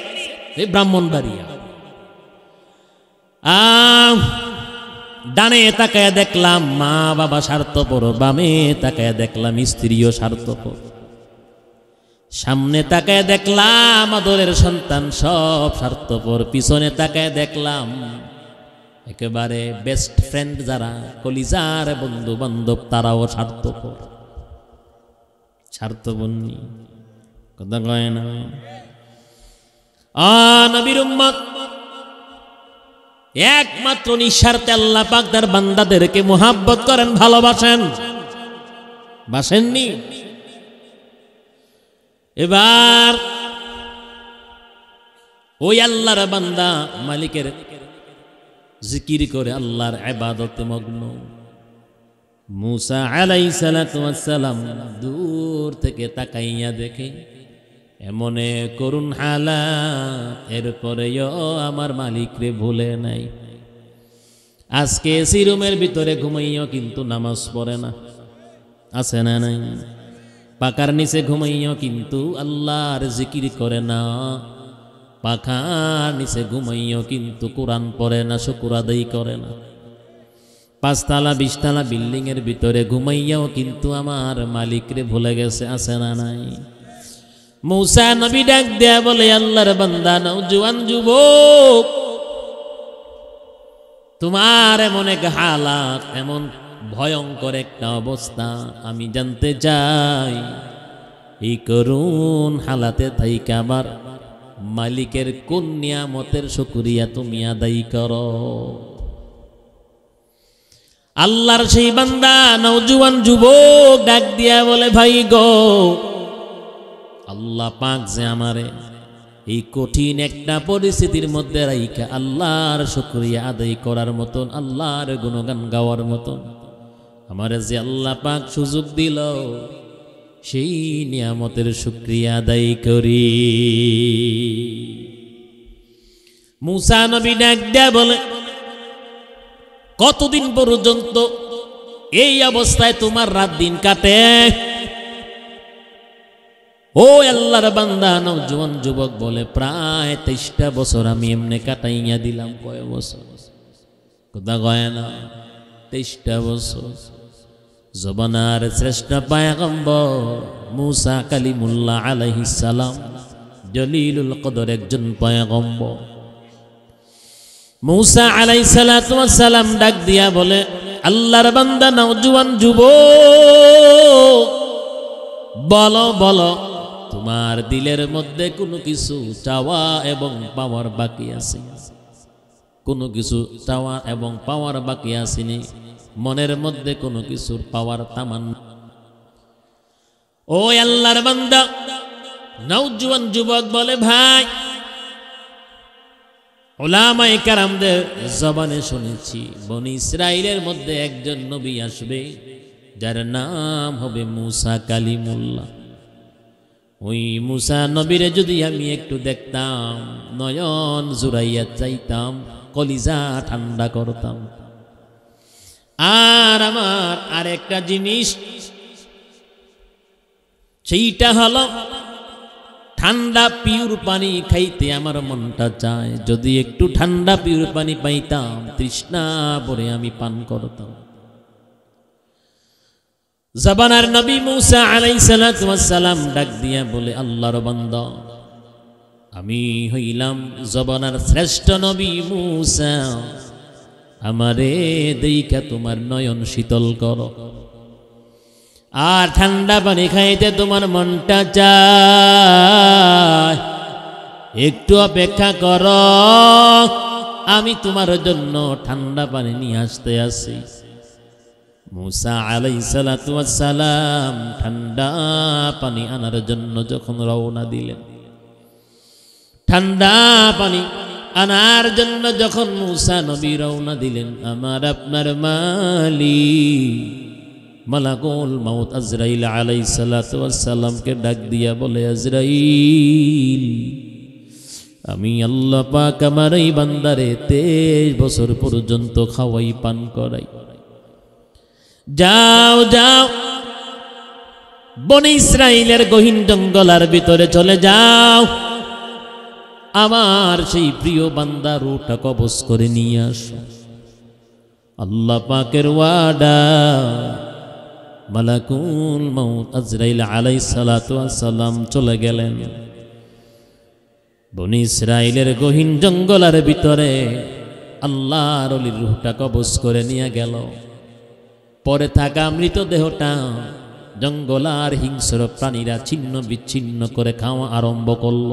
[SPEAKER 1] এই ব্রাহ্মণবাড়িয়া। ডানে তাকায়া দেখলাম মা বাবা স্বার্থপর, বামে তাকায়া দেখলাম স্ত্রীও স্বার্থপর। সামনে তাকায় দেখলাম আদরের সন্তান সব স্বার্থপর, পিছনে তাকায় দেখলাম একেবারে বেস্ট ফ্রেন্ড যারা কলিজার বন্ধু বান্ধব তারাও স্বার্থপর। স্বার্থপন্নী কথা কয় না। নবীর উম্মত একমাত্র নিঃস্বার্থে আল্লাহ পাক তার বান্দাদেরকে মুহাব্বত করেন, ভালোবাসেন। বাসেননি? এবার ওই আল্লাহর বান্দা মালিকের জিকির করে আল্লাহর ইবাদতে মগ্ন। মুসা আলাইহিস সালাতু ওয়াস সালাম দূর থেকে তাকাইয়া দেখে এমন করুণ হালাত, এরপরেও আমার মালিক রে ভুলে নাই। আজকে এসি রুমের ভিতরে ঘুমাইও কিন্তু নামাজ পড়ে না, আছে না নাই? পাকার নিচে ঘুমাইও কিন্তু আল্লাহর জিকির করে না, পাখার নিচে ঘুমাইও কিন্তু কোরআন পড়ে না, শুকর আদায় করে না। 5 তলা 20 তলা বিল্ডিং এর ভিতরে ঘুমাইয়াও কিন্তু আমার মালিক রে ভুলে গেছে, আছে না নাই? মুসা নবী ডাক দেয়া বলে, আল্লাহর বান্দা নওজোয়ান যুবক, তোমার এমন এক হালাত, এমন ভয়ঙ্কর একটা অবস্থা, আমি জানতে চাই এই করুণ হালাতে থাইকা আবার মালিকের কোন নিয়ামতের শুকরিয়া তুমি আদায় করো। আল্লাহর সেই বান্দা নওজোয়ান যুবক ডাক দিয়া বলে, ভাই গো, আল্লাহ পাক যে আমারে এই কঠিন একটা পরিস্থিতির মধ্যে রাইখা আল্লাহর শুকরিয়া আদায় করার মতন, আল্লাহর গুণগান গাওয়ার মতন আমারে যে আল্লাহ পাক সুযোগ দিল, সেই নিয়ামতের শুকরিয়া আদায় করি। মুসা নবী ডাক দেয়া বলে, কতদিন পর্যন্ত এই অবস্থায় তোমার রাত দিন কাটে? ও আল্লাহর বান্দা নওজোয়ান যুবক বলে, প্রায় 23টা বছর আমি এমনি কাটাইয়া দিলাম। কয় বছর? কথা কয় না? 23টা বছর। জবানার শ্রেষ্ঠ পয়গম্বর মুসা কালিমুল্লাহ আলাইহিস সালাম, জলিলুল কদর একজন পয়গম্বর। মুসা আলাইহিস সালাতু ওয়াস সালাম ডাক দিয়া বলে, আল্লাহর বান্দা নওজোয়ান যুবক, বলো বলো, তোমার দিলের মধ্যে কোনো কিছু চাওয়া এবং পাওয়ার বাকি আছে? কোনো কিছু চাওয়া এবং পাওয়ার বাকি আসেনি? মনের মধ্যে কোনো কিছুর পাওয়ার তামান্না? ও আল্লাহর বান্দা নওজোয়ান যুবক বলে, ভাই, উলামায়ে কেরামদের জবানে শুনেছি বনি ইসরাইলের মধ্যে একজন নবী আসবে যার নাম হবে মুসা কালিমুল্লাহ। ওই মুসা নবীরে যদি আমি একটু দেখতাম, নয়ন জুড়াইয়া চাইতাম, কলিজা ঠান্ডা করতাম। আর আমার আরেকটা জিনিস, সেইটা হলো ঠান্ডা পিওর পানি খাইতে আমার মনটা চায়। যদি একটু ঠান্ডা পিওর পানি পাইতাম, তৃষ্ণা পরে আমি পান করতাম। জবানার নবী মুসা আলাইহিস সালাতু ওয়াস সালাম ডাক দিয়া বলে, আল্লাহর বান্দা, আমি হইলাম জবানার শ্রেষ্ঠ নবী মুসা, আমারে দেইখা তোমার নয়ন শীতল করো। আর ঠান্ডা পানি খাইতে তোমার মনটা চায়, একটু অপেক্ষা করো, আমি তোমার জন্য ঠান্ডা পানি নিয়ে আসতে আসি। মুসা আলাইহিস সালাতু ওয়াস সালাম ঠান্ডা পানি আনার জন্য যখন রওনা দিলেন, ঠান্ডা পানি আনার জন্য যখন মুসা নবী রওনা দিলেন, আমার আপনার মালিক মালাকুল মাউত আজরাইল আলাইহিস সালাতু ওয়াস সালামকে ডাক দিয়া বলে, আজরাইল, আমি আল্লাহ পাক আমার এই বান্দারে 23 বছর পর্যন্ত খাওয়াই পান করাই। যাও যাও, বনি ইসরাইলের গহীন জঙ্গলার ভিতরে চলে যাও, আমার সেই প্রিয় বান্দা রূহটা কবজ করে নিয়ে আসো। আল্লাহ পাকের ওয়াদা, মালাকুল মউত আজরাইল আলাইহিস সালাতু ওয়াস সালাম চলে গেলেন। বনি ইসরাইলের গহীন জঙ্গলের ভিতরে আল্লাহর ওলির রূহটা কবজ করে নিয়ে গেল। পরে থাকা মৃতদেহটা জঙ্গলার হিংস্র প্রাণীরা ছিন্ন বিচ্ছিন্ন করে খাওয়া আরম্ভ করল।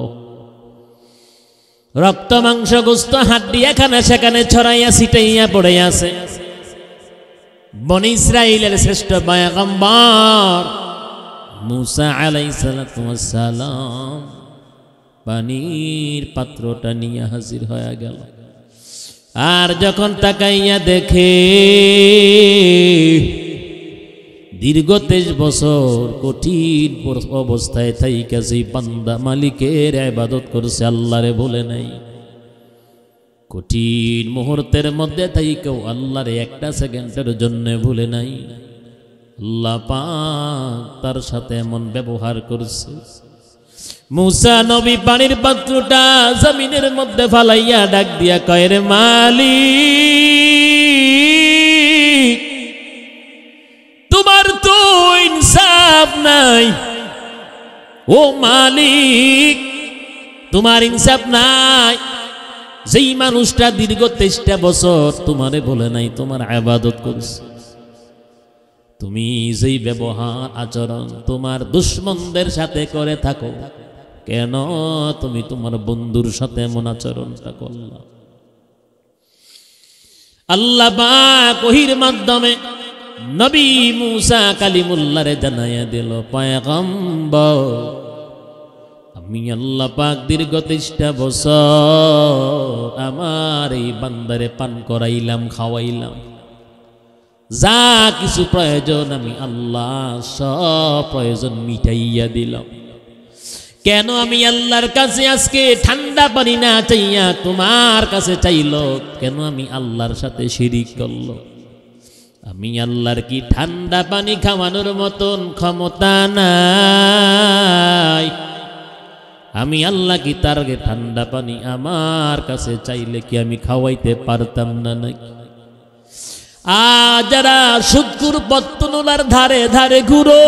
[SPEAKER 1] রক্ত মাংস গোস্ত হাড্ডি এখানে সেখানে ছড়াইয়া ছিটাইয়া পড়ে আছে। বনি ইসরাইলের শ্রেষ্ঠ পয়গম্বর মুসা আলাইহিস সালাম পানির পাত্রটা নিয়ে হাজির হয়ে গেল। আর যখন তাকাইয়া দেখে দীর্ঘ 23 বছর কঠিন অবস্থায় থাইকা যেই বান্দা মালিকের ইবাদত করছে, আল্লাহরে বলে নাই, কঠিন মুহূর্তের মধ্যে থাইকেও আল্লাহরে একটা সেকেন্ডের জন্য ভুলে নাই। আল্লাহ পাক তার সাথে এমন ব্যবহার করছে। মুসা নবী পানির পাত্রটা জমিনের মধ্যে ফালাইয়া ডাক দিয়া কয়, রে মালিক, তোমার তো ইনসাফ নাই। ও মালিক, তোমার ইনসাফ নাই। যেই মানুষটা দীর্ঘ 23টা বছর তোমারে বলে নাই, তোমার ইবাদত করছে, তুমি যেই ব্যবহার আচরণ তোমার দুশমনদের সাথে করে থাকো, কেন তুমি তোমার বন্ধুর সাথে এমন আচরণটা করলা? আল্লাহ পাক ওহীর মাধ্যমে নবী মুসা কালিমুল্লাহরে জানাইয়া দিল, পয়গম্বর, আমি আল্লাহ পাক দীর্ঘ 23টা বছর আমার এই বান্দারে পান করাইলাম, খাওয়াইলাম, যা কিছু প্রয়োজন আমি আল্লাহ সব প্রয়োজন মিটাইয়া দিলাম। কেন আমি আল্লাহর কাছে আজকে ঠান্ডা পানি না চাইয়া তোমার কাছে চাইল? কেন আমি আল্লাহর সাথে শিরিক করল? আমি আল্লাহর কি ঠান্ডা পানি খাওয়ানোর মতন ক্ষমতা নাই? আমি আল্লাহ কি তার ঠান্ডা পানি আমার কাছে চাইলে কি আমি খাওয়াইতে পারতাম না নাকি? যারা সুদকুর পত্তনওয়ালার ধারে ধারে ঘুরো,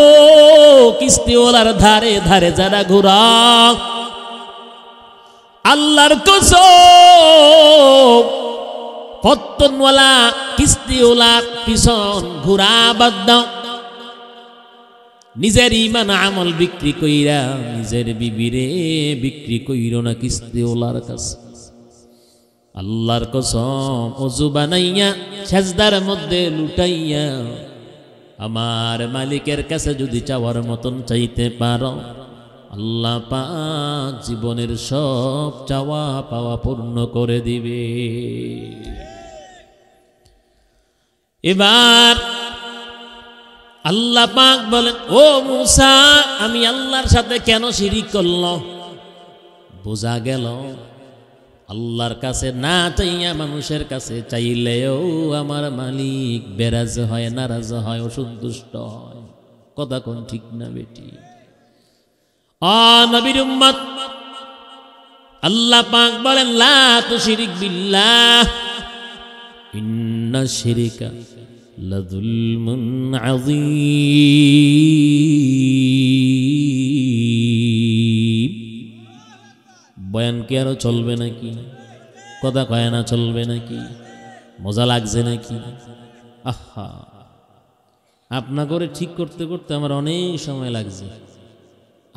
[SPEAKER 1] কিস্তিওয়ালার ধারে ধারে যারা ঘুরা, আল্লাহর কসম, পত্তনওয়ালা কিস্তিওয়ালার পিছন ঘুরা বাদ দাও। নিজের ইমান আমল বিক্রি কইরা নিজের বিবিরে বিক্রি কইরো না কিস্তিওয়ালার কাছে। আল্লাহর কসম, ওযু বানাইয়া সেজদার মধ্যে লুটাইয়া আমার মালিকের কাছে যদি চাওয়ার মতন চাইতে পারো, আল্লাহ পাক জীবনের সব চাওয়া পাওয়া পূর্ণ করে দিবে। এবার আল্লাহ পাক বলেন, ও মুসা, আমি আল্লাহর সাথে কেন শিরিক করল? বোঝা গেল আল্লাহর কাছে না চাইয়া মানুষের কাছে চাইলেও আমার মালিক বেরাজ হয়, নারাজ হয়, অসন্তুষ্ট হয়। কথা কোন ঠিক না বেটি? নবীর উম্মত, আল্লাহ পাক বলেন, লা তুশরিক বিল্লাহ ইন্নাশ শিরকা লাযুলমুন আযীম। বয়ান কি আরো চলবে নাকি? কথা কয় না চলবে নাকি? মজা লাগছে নাকি? আহা, আপনা করে ঠিক করতে করতে আমার অনেক সময় লাগছে।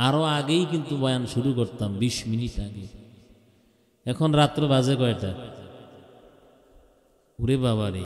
[SPEAKER 1] আরো আগেই কিন্তু বয়ান শুরু করতাম, 20 মিনিট আগে। এখন রাত্র বাজে কয়টা? ওরে বাবা রে!